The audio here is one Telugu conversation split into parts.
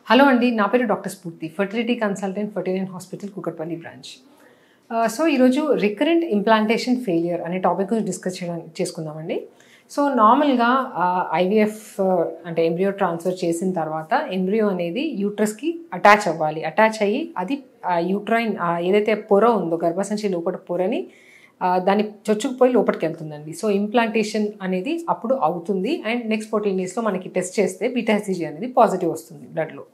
హలో అండి, నా పేరు డాక్టర్ స్ఫూర్తి, fertility consultant, fertility hospital, Kukatpally branch. So ఈరోజు రికరెంట్ ఇంప్లాంటేషన్ ఫెయిలియర్ అనే టాపిక్ గురించి డిస్కస్ చేసుకుందామండి. సో నార్మల్గా ఐవీఎఫ్ అంటే ఎంబ్రియో ట్రాన్స్ఫర్ చేసిన తర్వాత ఎంబ్రియో అనేది యూట్రస్కి అటాచ్ అవ్వాలి. అటాచ్ అయ్యి అది యూట్రైన్ ఏదైతే పొర ఉందో గర్భసంచి లోపల పొరని దాన్ని చొచ్చుకుపోయి లోపలికి వెళ్తుందండి. సో ఇంప్లాంటేషన్ అనేది అప్పుడు అవుతుంది. అండ్ నెక్స్ట్ 14 డేస్లో మనకి టెస్ట్ చేస్తే బీటా-హెచ్సిజీ అనేది పాజిటివ్ వస్తుంది బ్లడ్లో.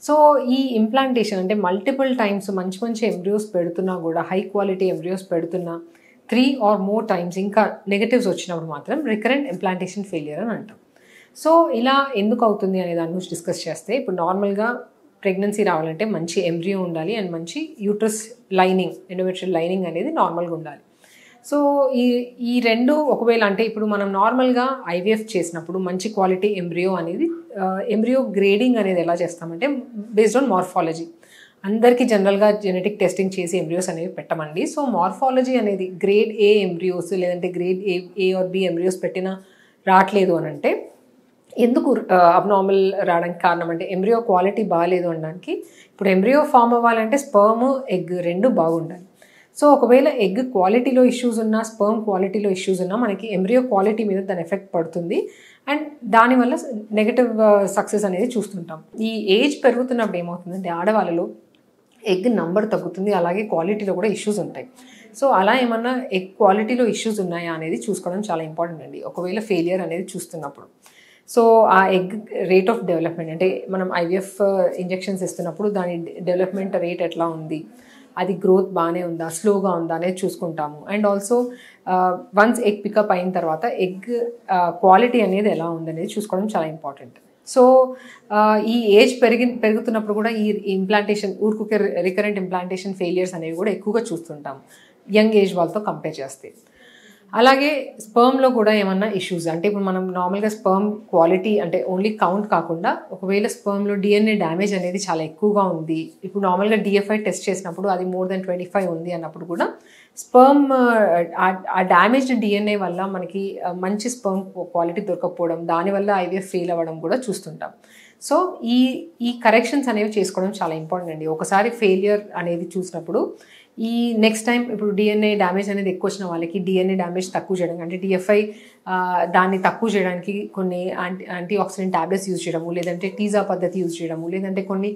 సో ఈ ఇంప్లాంటేషన్ అంటే మల్టిపుల్ టైమ్స్ మంచి ఎంబ్రియోస్ పెడుతున్నా కూడా, హై క్వాలిటీ ఎంబ్రియోస్ పెడుతున్నా 3 or more times ఇంకా నెగటివ్స్ వచ్చినప్పుడు మాత్రం రికరెంట్ ఇంప్లాంటేషన్ ఫెయిలియర్ అని అంటాం. సో ఇలా ఎందుకు అవుతుంది అనే దాని గురించి డిస్కస్ చేస్తే, ఇప్పుడు నార్మల్గా ప్రెగ్నెన్సీ రావాలంటే మంచి ఎంబ్రియో ఉండాలి అండ్ మంచి యూట్రస్ లైనింగ్, ఎండోమెట్రియల్ లైనింగ్ అనేది నార్మల్గా ఉండాలి. సో ఈ రెండు ఒకవేళ అంటే ఇప్పుడు మనం నార్మల్గా ఐవీఎఫ్ చేసినప్పుడు మంచి క్వాలిటీ ఎంబ్రియో అనేది ఎంబ్రియో గ్రేడింగ్ అనేది ఎలా చేస్తామంటే బేస్డ్ ఆన్ మార్ఫాలజీ. అందరికీ జనరల్గా జెనెటిక్ టెస్టింగ్ చేసి ఎంబ్రియోస్ అనేవి పెట్టమండి. సో మార్ఫాలజీ అనేది గ్రేడ్ ఏ ఎంబ్రియోస్ లేదంటే grade A or B embryos పెట్టినా రావట్లేదు అని అంటే ఎందుకు అబ్నార్మల్ రావడానికి కారణం అంటే ఎంబ్రియో క్వాలిటీ బాగాలేదు అనడానికి. ఇప్పుడు ఎంబ్రియో ఫామ్ అవ్వాలంటే స్పర్మ్ ఎగ్ రెండు బాగుండాలి. సో ఒకవేళ ఎగ్ క్వాలిటీలో ఇష్యూస్ ఉన్నా, స్పర్మ్ క్వాలిటీలో ఇష్యూస్ ఉన్నా మనకి ఎంబ్రియో క్వాలిటీ మీద దాని ఎఫెక్ట్ పడుతుంది. అండ్ దానివల్ల నెగటివ్ సక్సెస్ అనేది చూస్తుంటాం. ఈ ఏజ్ పెరుగుతున్నప్పుడు ఏమవుతుందంటే ఆడవాళ్ళలో ఎగ్ నంబర్ తగ్గుతుంది, అలాగే క్వాలిటీలో కూడా ఇష్యూస్ ఉంటాయి. సో అలా ఏమన్నా ఎగ్ క్వాలిటీలో ఇష్యూస్ ఉన్నాయా అనేది చూసుకోవడం చాలా ఇంపార్టెంట్ అండి ఒకవేళ ఫెయిలియర్ అనేది చూస్తున్నప్పుడు. సో ఆ ఎగ్ రేట్ ఆఫ్ డెవలప్మెంట్ అంటే మనం ఐవీఎఫ్ ఇంజెక్షన్స్ ఇస్తున్నప్పుడు దాని డెవలప్మెంట్ రేట్ ఎట్లా ఉంది, అది గ్రోత్ బాగానే ఉందా, స్లోగా ఉందా అనేది చూసుకుంటాము. And also once egg pickup అయిన తర్వాత ఎగ్ క్వాలిటీ అనేది ఎలా ఉందనేది చూసుకోవడం చాలా ఇంపార్టెంట్. సో ఈ ఏజ్ పెరుగుతున్నప్పుడు కూడా ఈ ఇంప్లాంటేషన్ ఊరుకుకే రికరెంట్ ఇంప్లాంటేషన్ ఫెయిలియర్స్ అనేవి కూడా ఎక్కువగా చూస్తుంటాం యంగ్ ఏజ్ వాళ్ళతో కంపేర్ చేస్తే. అలాగే స్పర్మ్లో కూడా ఏమన్నా ఇష్యూస్ అంటే ఇప్పుడు మనం నార్మల్గా స్పర్మ్ క్వాలిటీ అంటే ఓన్లీ కౌంట్ కాకుండా ఒకవేళ స్పర్మ్లో డిఎన్ఏ డ్యామేజ్ అనేది చాలా ఎక్కువగా ఉంది, ఇప్పుడు నార్మల్గా డిఎఫ్ఐ టెస్ట్ చేసినప్పుడు అది more than 25 ఉంది అన్నప్పుడు కూడా స్పర్మ్ ఆ డ్యామేజ్డ్ డిఎన్ఏ వల్ల మనకి మంచి స్పర్మ్ క్వాలిటీ దొరకకపోవడం, దానివల్ల ఐవీఎఫ్ ఫెయిల్ అవ్వడం కూడా చూస్తుంటాం. సో ఈ కరెక్షన్స్ అనేవి చేసుకోవడం చాలా ఇంపార్టెంట్ అండి. ఒకసారి ఫెయిలియర్ అనేది చూసినప్పుడు ఈ నెక్స్ట్ టైం ఇప్పుడు డిఎన్ఏ డ్యామేజ్ అనేది ఎక్కువ వచ్చిన వాళ్ళకి డిఎన్ఏ డ్యామేజ్ తక్కువ చేయడానికి అంటే డిఎఫ్ఐ దాన్ని తక్కువ చేయడానికి కొన్ని యాంటీ ఆక్సిడెంట్ ట్యాబ్లెట్స్ యూజ్ చేయడము, లేదంటే టీజా పద్ధతి యూజ్ చేయడము, లేదంటే కొన్ని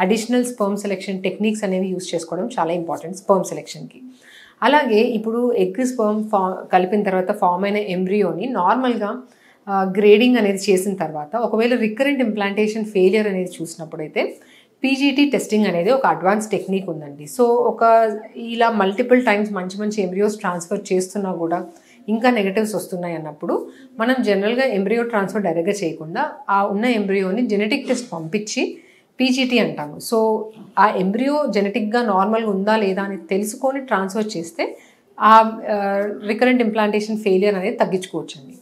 అడిషనల్ స్పర్మ్ సెలెక్షన్ టెక్నిక్స్ అనేవి యూజ్ చేసుకోవడం చాలా ఇంపార్టెంట్ స్పర్మ్ సెలెక్షన్కి. అలాగే ఇప్పుడు ఎగ్ స్పర్మ్ కలిపిన తర్వాత ఫామ్ అయిన ఎంబ్రియోని నార్మల్గా గ్రేడింగ్ అనేది చేసిన తర్వాత ఒకవేళ రికరెంట్ ఇంప్లాంటేషన్ ఫెయిలియర్ అనేది చూసినప్పుడైతే పీజీటీ టెస్టింగ్ అనేది ఒక అడ్వాన్స్ టెక్నిక్ ఉందండి. సో ఇలా మల్టిపుల్ టైమ్స్ మంచి ఎంబ్రియోస్ ట్రాన్స్ఫర్ చేస్తున్నా కూడా ఇంకా నెగటివ్స్ వస్తున్నాయి అన్నప్పుడు మనం జనరల్గా ఎంబ్రియో ట్రాన్స్ఫర్ డైరెక్ట్గా చేయకుండా ఆ ఉన్న ఎంబ్రియోని జెనెటిక్ టెస్ట్ పంపించి పీజీటీ అంటాము. సో ఆ ఎంబ్రియో జెనెటిక్గా నార్మల్గా ఉందా లేదా అని తెలుసుకొని ట్రాన్స్ఫర్ చేస్తే ఆ రికరెంట్ ఇంప్లాంటేషన్ ఫెయిలియర్ అనేది తగ్గించుకోవచ్చండి.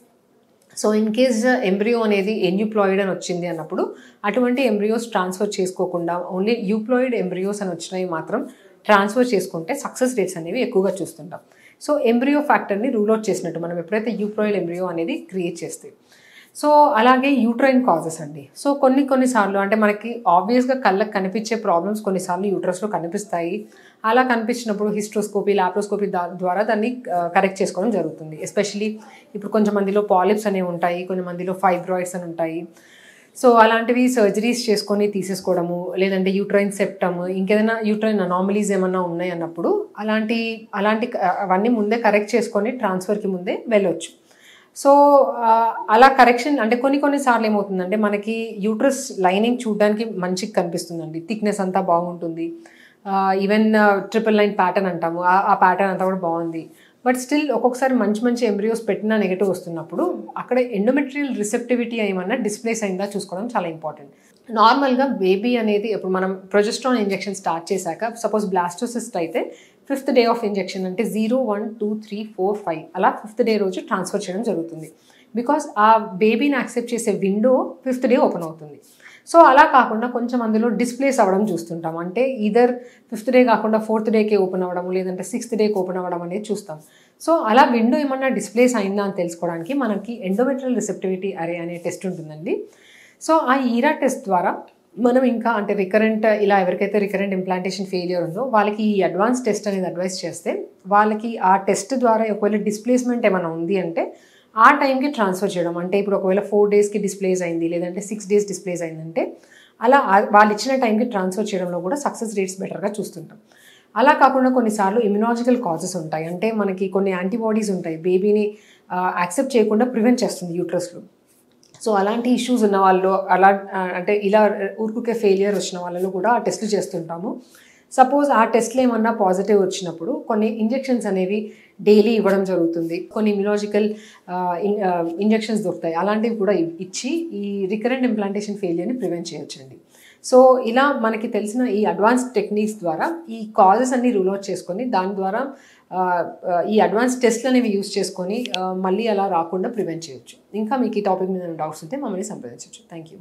సో ఇన్ కేస్ ఎంబ్రియో అనేది ఎన్యూప్లాయిడ్ అని వచ్చింది అన్నప్పుడు అటువంటి ఎంబ్రియోస్ ట్రాన్స్ఫర్ చేసుకోకుండా ఓన్లీ యూప్లాయిడ్ ఎంబ్రియోస్ అని వచ్చినవి మాత్రం ట్రాన్స్ఫర్ చేసుకుంటే సక్సెస్ రేట్స్ అనేవి ఎక్కువగా చూస్తుంటాం. సో ఎంబ్రియో ఫ్యాక్టర్ని రూల్ అవుట్ చేసినట్టు మనం ఎప్పుడైతే యూప్లాయిడ్ ఎంబ్రియో అనేది క్రియేట్ చేస్తే. సో అలాగే యూట్రైన్ కాజెస్ అండి. సో కొన్నిసార్లు అంటే మనకి ఆబ్వియస్గా కళ్ళకు కనిపించే ప్రాబ్లమ్స్ కొన్నిసార్లు యూట్రస్లో కనిపిస్తాయి. అలా కనిపించినప్పుడు హిస్ట్రోస్కోపీ, లాప్రోస్కోపీ ద్వారా దాన్ని కరెక్ట్ చేసుకోవడం జరుగుతుంది. ఎస్పెషలీ ఇప్పుడు కొంచెం మందిలో పాలిప్స్ అనేవి ఉంటాయి, కొంతమందిలో ఫైబ్రాయిడ్స్ అని ఉంటాయి. సో అలాంటివి సర్జరీస్ చేసుకొని తీసేసుకోవడము, లేదంటే యూట్రైన్ సెప్టమ్, ఇంకేదైనా యూట్రైన్ అనామలీస్ ఏమన్నా ఉన్నాయి అన్నప్పుడు అలాంటి అవన్నీ ముందే కరెక్ట్ చేసుకొని ట్రాన్స్ఫర్కి ముందే వెళ్ళొచ్చు. సో అలా కరెక్షన్ అంటే కొన్నిసార్లు ఏమవుతుందంటే మనకి యూట్రస్ లైనింగ్ చూడడానికి మంచిగా కనిపిస్తుందండి, థిక్నెస్ అంతా బాగుంటుంది, ఈవెన్ 999 ప్యాటర్న్ అంటాము, ఆ ప్యాటర్న్ అంతా కూడా బాగుంది. బట్ స్టిల్ ఒక్కొక్కసారి మంచి ఎంబ్రియోస్ పెట్టినా నెగటివ్ వస్తున్నప్పుడు అక్కడ ఎండోమెట్రియల్ రిసెప్టివిటీ ఏమన్నా డిస్ప్లేస్ అయిందా చూసుకోవడం చాలా ఇంపార్టెంట్. నార్మల్గా బేబీ అనేది ఇప్పుడు మనం ప్రొజెస్ట్రాన్ ఇంజెక్షన్ స్టార్ట్ చేశాక సపోజ్ బ్లాస్టోసిస్ట్ అయితే 5th డే ఆఫ్ ఇంజెక్షన్ అంటే 0, 1, 2, 3, 4, 5 అలా 5th డే రోజు ట్రాన్స్ఫర్ చేయడం జరుగుతుంది. బికాస్ ఆ బేబీని యాక్సెప్ట్ చేసే విండో 5th డే ఓపెన్ అవుతుంది. సో అలా కాకుండా కొంచెం అందులో డిస్ప్లేస్ అవ్వడం చూస్తుంటాం. అంటే ఈదర్ 5th డే కాకుండా 4th డేకే ఓపెన్ అవ్వడం, లేదంటే 6th డేకి ఓపెన్ అవ్వడం అనేది చూస్తాం. సో అలా విండో ఏమన్నా డిస్ప్లేస్ అయిందా అని తెలుసుకోవడానికి మనకి ఎండోమెట్రియల్ రిసెప్టివిటీ అరే అనే టెస్ట్ ఉంటుందండి. సో ఆ ఈరా టెస్ట్ ద్వారా మనం ఇంకా అంటే రికరెంట్ ఇలా ఎవరికైతే రికరెంట్ ఇంప్లాంటేషన్ ఫెయిలియర్ ఉందో వాళ్ళకి ఈ అడ్వాన్స్ టెస్ట్ అనేది అడ్వైస్ చేస్తే వాళ్ళకి ఆ టెస్ట్ ద్వారా ఒకవేళ డిస్ప్లేస్మెంట్ ఏమైనా ఉంది అంటే ఆ టైంకి ట్రాన్స్ఫర్ చేయడం. అంటే ఇప్పుడు ఒకవేళ 4 డేస్కి డిస్ప్లేస్ అయింది లేదంటే 6 డేస్ డిస్ప్లేస్ అయిందంటే అలా వాళ్ళు ఇచ్చిన టైంకి ట్రాన్స్ఫర్ చేయడంలో కూడా సక్సెస్ రేట్స్ బెటర్గా చూస్తుంటాం. అలా కాకుండా కొన్నిసార్లు ఇమ్యునాలజికల్ కాజెస్ ఉంటాయి. అంటే మనకి కొన్ని యాంటీబాడీస్ ఉంటాయి బేబీని యాక్సెప్ట్ చేయకుండా ప్రివెంట్ చేస్తుంది యూట్రస్లో. సో అలాంటి ఇష్యూస్ ఉన్న వాళ్ళు అంటే ఇలా ఊరుకుకే ఫెయిలియర్ వచ్చిన వాళ్ళలో కూడా ఆ టెస్ట్లు చేస్తుంటాము. సపోజ్ ఆ టెస్ట్లు ఏమన్నా పాజిటివ్ వచ్చినప్పుడు కొన్ని ఇంజెక్షన్స్ అనేవి డైలీ ఇవ్వడం జరుగుతుంది. కొన్ని ఇమ్యునాలజికల్ ఇంజెక్షన్స్ దొరుకుతాయి, అలాంటివి కూడా ఇచ్చి ఈ రికరెంట్ ఇంప్లాంటేషన్ ఫెయిలియర్ని ప్రివెంట్ చేయొచ్చండి. సో ఇలా మనకి తెలిసిన ఈ అడ్వాన్స్ టెక్నిక్స్ ద్వారా ఈ కాజెస్ అన్ని రూల్ అవుట్ చేసుకొని దాని ద్వారా ఈ అడ్వాన్స్ టెస్ట్లు అనేవి యూస్ చేసుకొని మళ్ళీ అలా రాకుండా ప్రివెంట్ చేయొచ్చు. ఇంకా మీకు ఈ టాపిక్ మీద డౌట్స్ ఉంటే మమ్మల్ని సంప్రదించవచ్చు. Thank you.